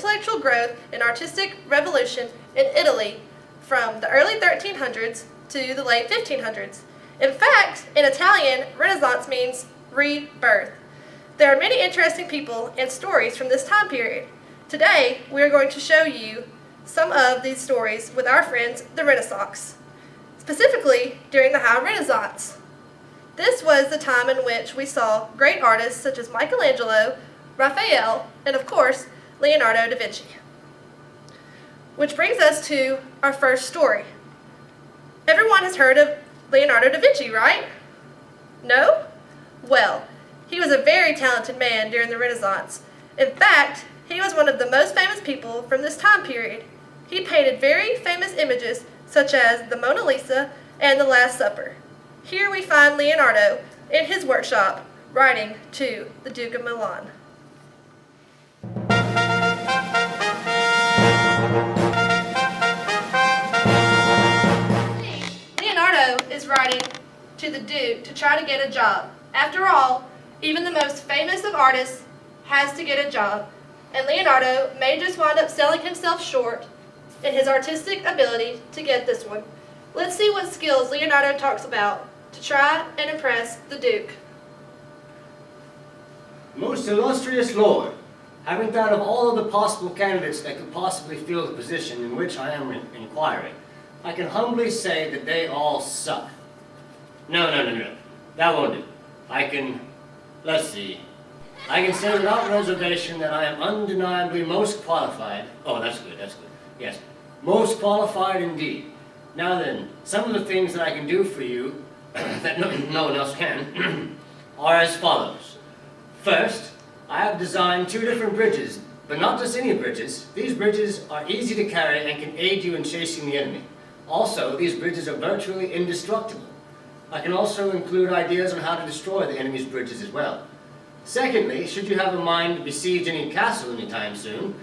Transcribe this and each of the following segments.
intellectual growth and artistic revolution in Italy from the early 1300s to the late 1500s. In fact, in Italian, Renaissance means rebirth. There are many interesting people and stories from this time period. Today, we are going to show you some of these stories with our friends, the Renaissance, specifically during the High Renaissance. This was the time in which we saw great artists such as Michelangelo, Raphael, and of course, Leonardo da Vinci. Which brings us to our first story. Everyone has heard of Leonardo da Vinci, right? No? Well, he was a very talented man during the Renaissance. In fact, he was one of the most famous people from this time period. He painted very famous images such as the Mona Lisa and the Last Supper. Here we find Leonardo in his workshop writing to the Duke of Milan. Leonardo is writing to the Duke to try to get a job. After all, even the most famous of artists has to get a job, and Leonardo may just wind up selling himself short in his artistic ability to get this one. Let's see what skills Leonardo talks about to try and impress the Duke. Most illustrious Lord, having thought of all of the possible candidates that could possibly fill the position in which I am inquiring, I can humbly say that they all suck. No. That won't do. Let's see. I can say without reservation that I am undeniably most qualified. Oh, that's good. Yes, most qualified indeed. Now then, some of the things that I can do for you that no one else can are as follows. First, I have designed 2 different bridges, but not just any bridges. These bridges are easy to carry and can aid you in chasing the enemy. Also, these bridges are virtually indestructible. I can also include ideas on how to destroy the enemy's bridges as well. Secondly, should you have a mind to besiege any castle anytime soon,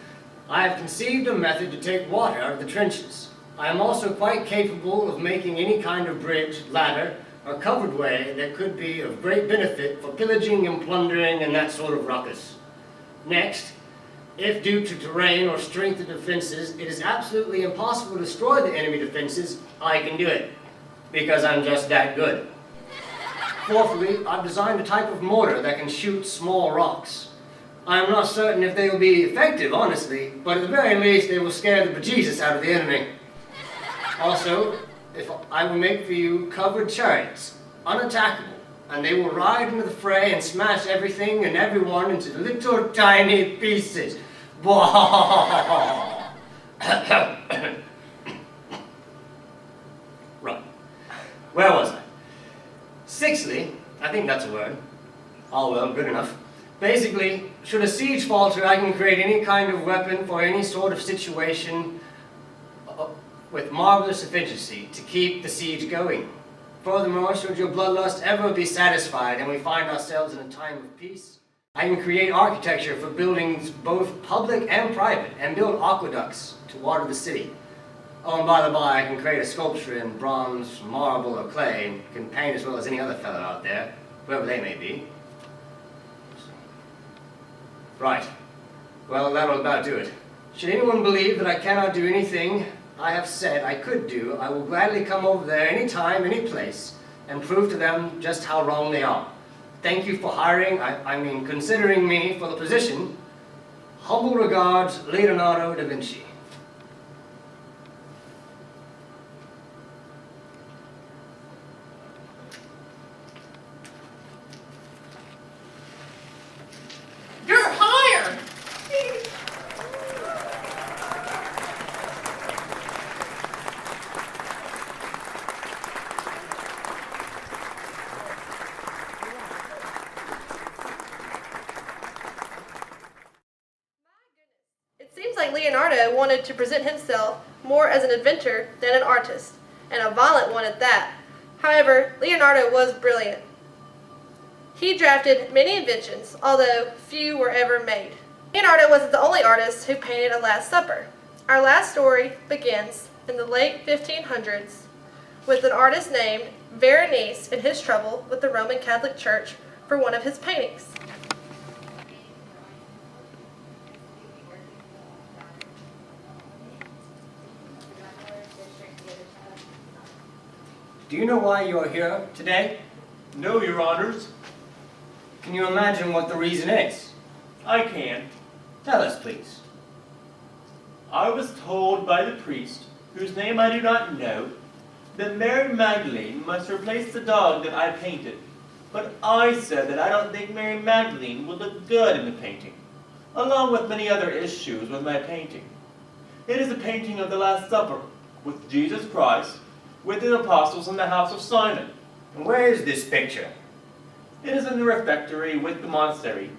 I have conceived a method to take water out of the trenches. I am also quite capable of making any kind of bridge, ladder, or covered way that could be of great benefit for pillaging and plundering and that sort of ruckus. Next, if due to terrain or strength of defenses, it is absolutely impossible to destroy the enemy defenses, I can do it, because I'm just that good. Fourthly, I've designed a type of mortar that can shoot small rocks. I am not certain if they will be effective, honestly, but at the very least they will scare the bejesus out of the enemy. Also, I will make for you covered chariots, unattackable, and they will ride into the fray and smash everything and everyone into little tiny pieces. Right. Where was I? Sixthly, I think that's a word. Oh well, good enough. Basically, should a siege falter, I can create any kind of weapon for any sort of situation with marvelous efficiency to keep the siege going. Furthermore, should your bloodlust ever be satisfied and we find ourselves in a time of peace, I can create architecture for buildings both public and private and build aqueducts to water the city. Oh, and by the by, I can create a sculpture in bronze, marble, or clay, and can paint as well as any other fellow out there, whoever they may be. Right. Well, that'll about do it. Should anyone believe that I cannot do anything I have said I could do, I will gladly come over there any time, any place, and prove to them just how wrong they are. Thank you for considering me for the position. Humble regards, Leonardo da Vinci. Like Leonardo wanted to present himself more as an inventor than an artist, and a violent one at that. However, Leonardo was brilliant. He drafted many inventions, although few were ever made. Leonardo wasn't the only artist who painted a Last Supper. Our last story begins in the late 1500s with an artist named Veronese in his trouble with the Roman Catholic Church for one of his paintings. Do you know why you are here today? No, your honors. Can you imagine what the reason is? I can. Tell us, please. I was told by the priest, whose name I do not know, that Mary Magdalene must replace the dog that I painted. But I said that I don't think Mary Magdalene would look good in the painting, along with many other issues with my painting. It is a painting of the Last Supper, with Jesus Christ, with the apostles in the house of Simon. And where is this picture? It is in the refectory with the monastery.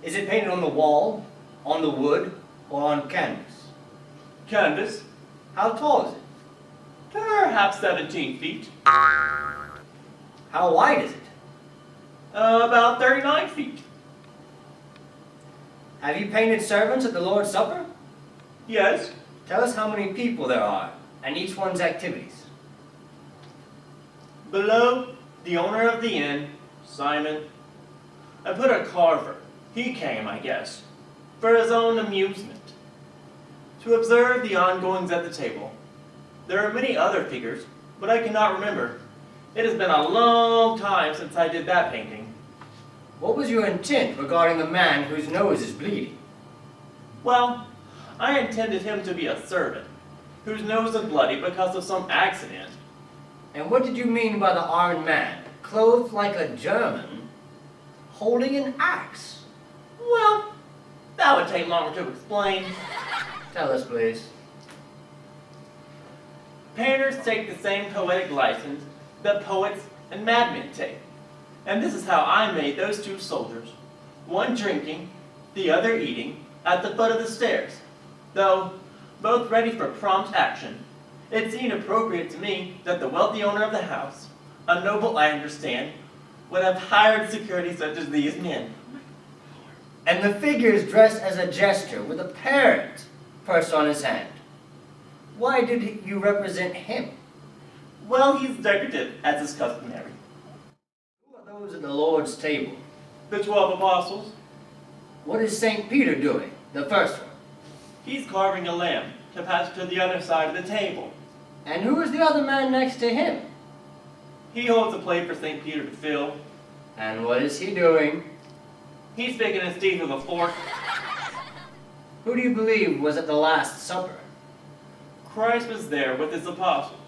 Is it painted on the wall, on the wood, or on canvas? Canvas, How tall is it? perhaps 17 feet. How wide is it? About 39 feet. Have you painted servants at the Lord's Supper? Yes. Tell us how many people there are, and each one's activities. Below, the owner of the inn, Simon. I put a carver. He came, I guess, for his own amusement, to observe the ongoings at the table. There are many other figures, but I cannot remember. It has been a long time since I did that painting. What was your intent regarding the man whose nose is bleeding? Well, I intended him to be a servant, whose nose is bloody because of some accident. And what did you mean by the armed man, clothed like a German, holding an axe? Well, that would take longer to explain. Tell us, please. Painters take the same poetic license that poets and madmen take. And this is how I made those two soldiers, one drinking, the other eating, at the foot of the stairs. Though both ready for prompt action, it seemed appropriate to me that the wealthy owner of the house, a noble I understand, would have hired security such as these men. And the figure is dressed as a jester with a parrot perched on his hand. Why did you represent him? Well, he's decorative, as is customary. Who are those at the Lord's table? The 12 apostles, What is St. Peter doing, the first one? he's carving a lamb to pass to the other side of the table. And who is the other man next to him? He holds a plate for St. Peter to fill. And what is he doing? He's picking his teeth with a fork. Who do you believe was at the Last Supper? Christ was there with his apostles.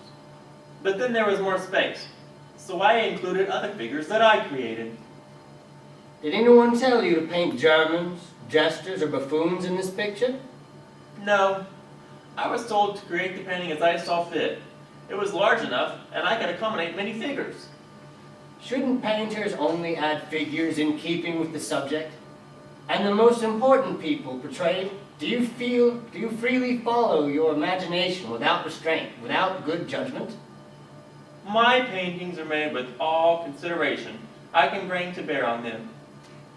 But then there was more space, so I included other figures that I created. Did anyone tell you to paint Germans, jesters, or buffoons in this picture? No, I was told to create the painting as I saw fit. It was large enough, and I could accommodate many figures. Shouldn't painters only add figures in keeping with the subject? And the most important people portrayed, do you freely follow your imagination without restraint, without good judgment? My paintings are made with all consideration I can bring to bear on them.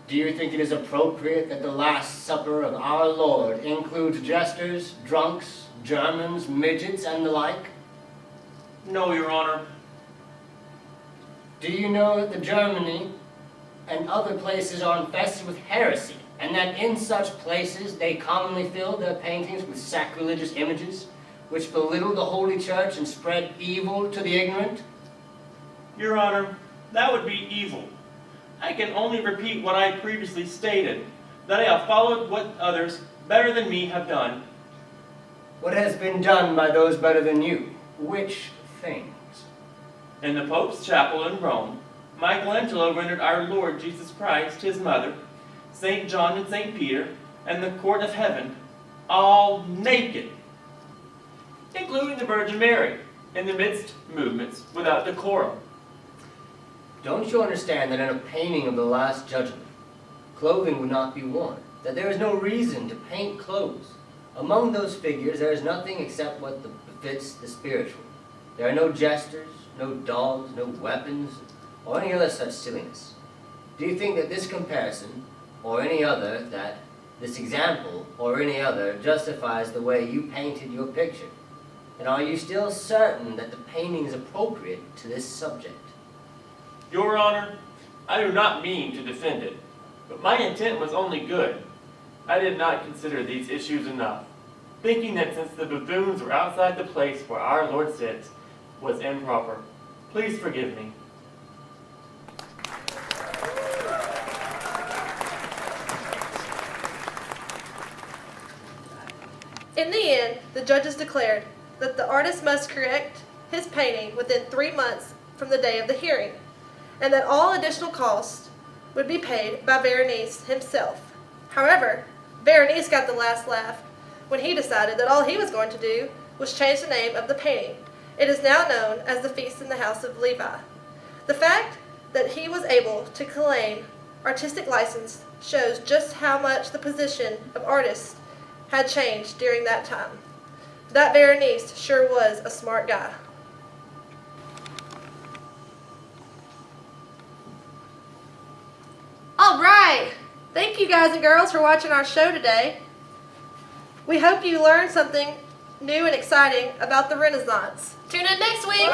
Do you think it is appropriate that the Last Supper of our Lord includes jesters, drunks, Germans, midgets, and the like? No, Your Honor. Do you know that the Germany and other places are infested with heresy, and that in such places they commonly fill their paintings with sacrilegious images, which belittle the Holy Church and spread evil to the ignorant? Your Honor, that would be evil. I can only repeat what I previously stated, that I have followed what others better than me have done. What has been done by those better than you? Which things? In the Pope's chapel in Rome, Michelangelo rendered our Lord Jesus Christ, his mother, St. John and St. Peter, and the court of heaven, all naked, including the Virgin Mary, in the midst movements without decorum. Don't you understand that in a painting of the Last Judgment, clothing would not be worn? That there is no reason to paint clothes? Among those figures there is nothing except what befits the spiritual. There are no jesters, no dogs, no weapons, or any other such silliness. Do you think that this comparison, or any other, that this example, or any other, justifies the way you painted your picture? And are you still certain that the painting is appropriate to this subject? Your Honor, I do not mean to defend it, but my intent was only good. I did not consider these issues enough, thinking that since the baboons were outside the place where our Lord sits, was improper. Please forgive me. In the end, the judges declared that the artist must correct his painting within 3 months from the day of the hearing, and that all additional costs would be paid by Veronese himself. However, Veronese got the last laugh when he decided that all he was going to do was change the name of the painting. It is now known as the Feast in the House of Levi. The fact that he was able to claim artistic license shows just how much the position of artist had changed during that time. That Veronese sure was a smart guy. All right. Thank you guys and girls for watching our show today. We hope you learned something new and exciting about the Renaissance. Tune in next week.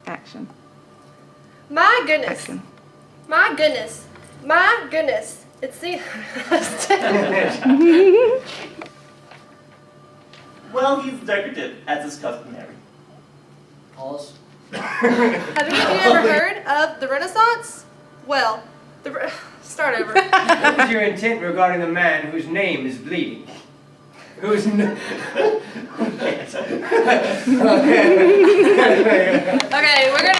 Action. My goodness. Action. My goodness. My goodness. It's the... Well, he's decorative, as is customary. Pause. Have any of you ever heard of the Renaissance? Well, start over. What was your intent regarding the man whose name is bleeding? Whose Okay, we're gonna...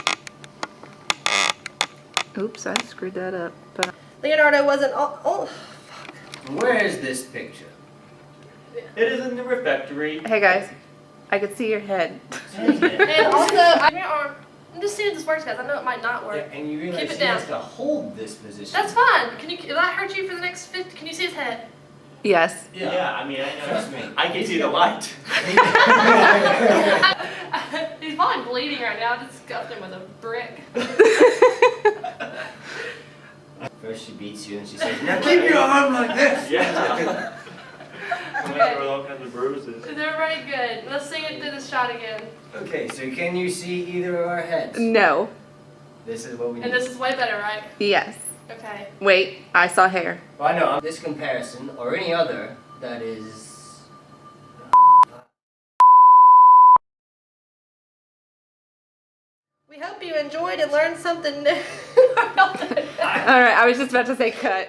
Oops, I screwed that up. But Leonardo wasn't all... Where is this picture? It is in the refectory. hey guys, I could see your head. And also, I'm just seeing if this works, guys. I know it might not work. Yeah, and you realize Keep it he down. has to hold this position. That's fine. Can you? If that hurt you for the next 50, can you see his head? Yes. Yeah, I mean, Trust me. I can see the light. He's probably bleeding right now. I just scuffed him with a brick. First she beats you and she says, now keep your arm like this. Yeah. Okay. all kinds of bruises. Is everybody good? Let's sing it through the shot again. Okay, so can you see either of our heads? No. This is what we need. And this is way better, right? Yes. Okay. Wait, I saw hair. Well, I know, this comparison, or any other, that is... We hope you enjoyed and learned something new. Alright, I was just about to say cut.